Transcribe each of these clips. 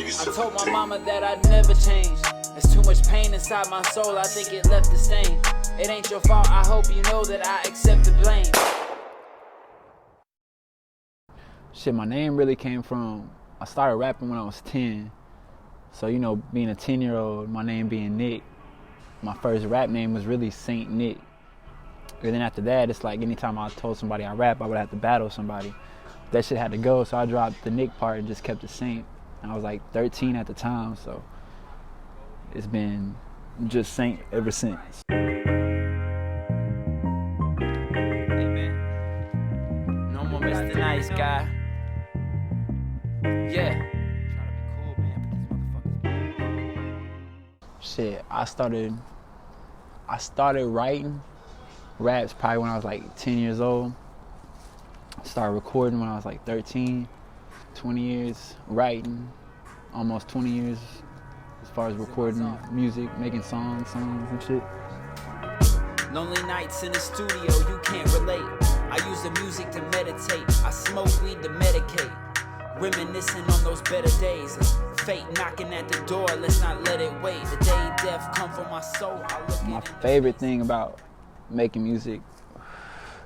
I told my mama that I'd never change. There's too much pain inside my soul, I think it left a stain. It ain't your fault, I hope you know that I accept the blame. Shit, my name really came from, I started rapping when I was 10. So, you know, being a 10-year-old, my name being Nick, my first rap name was really Saint Nick. And then after that, it's like anytime I told somebody I rap, I would have to battle somebody. That shit had to go, so I dropped the Nick part and just kept it Saint. And I was like 13 at the time, so it's been just Saint ever since. Hey man, no more Mr. Nice Guy. Yeah. Shit, I started writing raps probably when I was like 10 years old. Started recording when I was like 13, 20 years writing, almost 20 years as far as recording music, making songs and shit. Lonely nights in the studio, you can't relate. I use the music to meditate. I smoke weed to medicate. Reminiscing on those better days. Fate knocking at the door, let's not let it wait. The day death come for my soul. My favorite thing about making music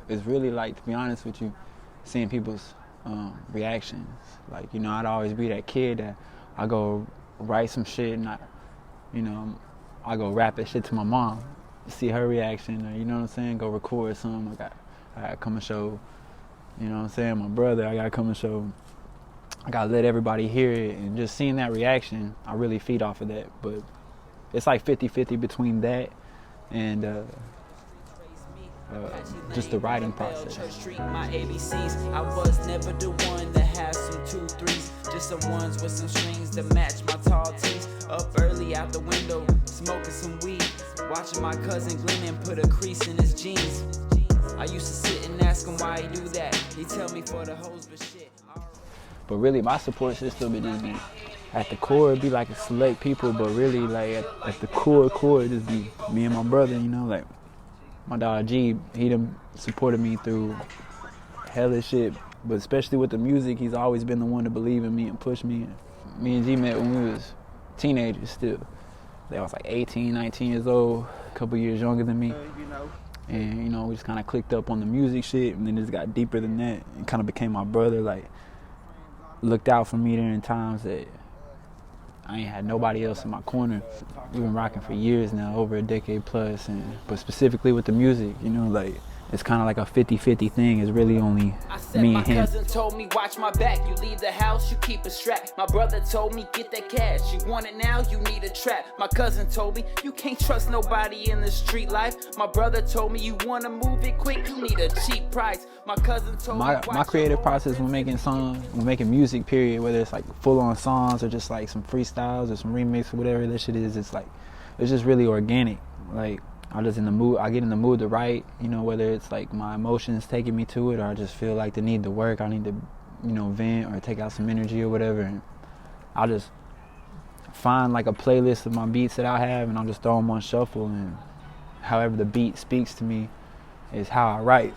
is really, like, to be honest with you, seeing people's reactions. Like, you know, I'd always be that kid that I go write some shit and I go rap that shit to my mom, see her reaction, or, you know what I'm saying, go record something. I gotta come and show, you know what I'm saying, my brother, I gotta come and show, I gotta let everybody hear it, and just seeing that reaction, I really feed off of that. But it's like 50-50 between that and just the writing process. My ABCs, I was never the one that has some 2, 3s, just some ones with some strings that match my tall tees. Up early out the window, smoking some weed, watching my cousin Glennon put a crease in his jeans. I used to sit and ask him why he do that. He tell me for the hoes, but shit. But really, my support system would just be, at the core, it'd be like a select people, but really, like, at the core, it'd just be me and my brother, you know, like, my dog G, he done supported me through hella shit, but especially with the music, he's always been the one to believe in me and push me. Me and G met when we was teenagers still. They was like 18, 19 years old, a couple years younger than me. And, you know, we just kind of clicked up on the music shit, and then it just got deeper than that, and kind of became my brother, like, looked out for me during times that I ain't had nobody else in my corner. We've been rocking for years now, over a decade plus, but specifically with the music, you know, like, it's kind of like a 50-50 thing. It's really only me and him. My cousin told me, watch my back. You leave the house, you keep a strap. My brother told me, get that cash. You want it now, you need a trap. My cousin told me, you can't trust nobody in the street life. My brother told me, you want to move it quick, you need a cheap price. My cousin told me, my creative process when making songs, when making music, period, whether it's like full-on songs or just like some freestyles or some remix or whatever that shit is, it's just really organic. Like, I get in the mood to write, you know, whether it's like my emotions taking me to it or I just feel like the need to work, I need to, you know, vent or take out some energy or whatever, and I'll just find like a playlist of my beats that I have and I'll just throw them on shuffle, and however the beat speaks to me is how I write.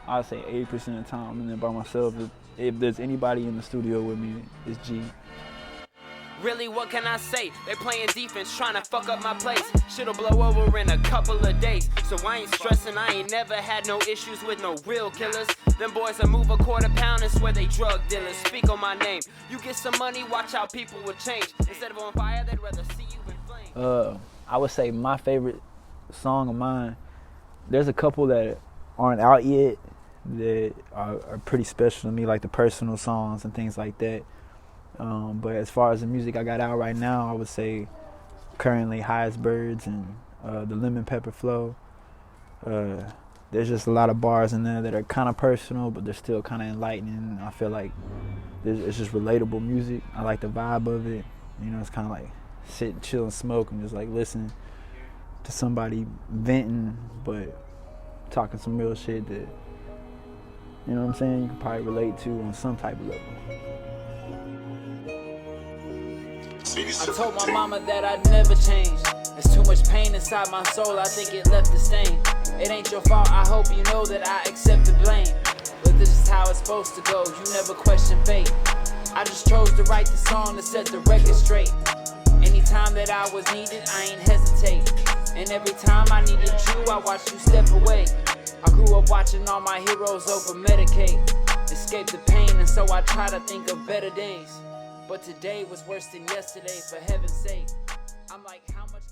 I'd say 80% of the time I'm in there by myself. If there's anybody in the studio with me, it's G. Really, what can I say? They playing defense, trying to fuck up my place. Shit'll blow over in a couple of days. So I ain't stressing, I ain't never had no issues with no real killers. Them boys that move a quarter pound and swear they drug dealers. Speak on my name. You get some money, watch how people will change. Instead of on fire, they'd rather see you in flames. I would say my favorite song of mine, there's a couple that aren't out yet that are pretty special to me, like the personal songs and things like that. But as far as the music I got out right now, I would say currently Highest Birds and the Lemon Pepper Flow. There's just a lot of bars in there that are kind of personal, but they're still kind of enlightening. I feel like it's just relatable music. I like the vibe of it. You know, it's kind of like sit, chill, and smoke and just like listen to somebody venting, but talking some real shit that, you know what I'm saying, you can probably relate to on some type of level. I told my mama that I'd never change. There's too much pain inside my soul, I think it left a stain. It ain't your fault, I hope you know that I accept the blame. But this is how it's supposed to go, you never question fate. I just chose to write the song to set the record straight. Anytime that I was needed, I ain't hesitate. And every time I needed you, I watched you step away. I grew up watching all my heroes over medicate, escape the pain, and so I try to think of better days. But today was worse than yesterday, for heaven's sake. I'm like, how much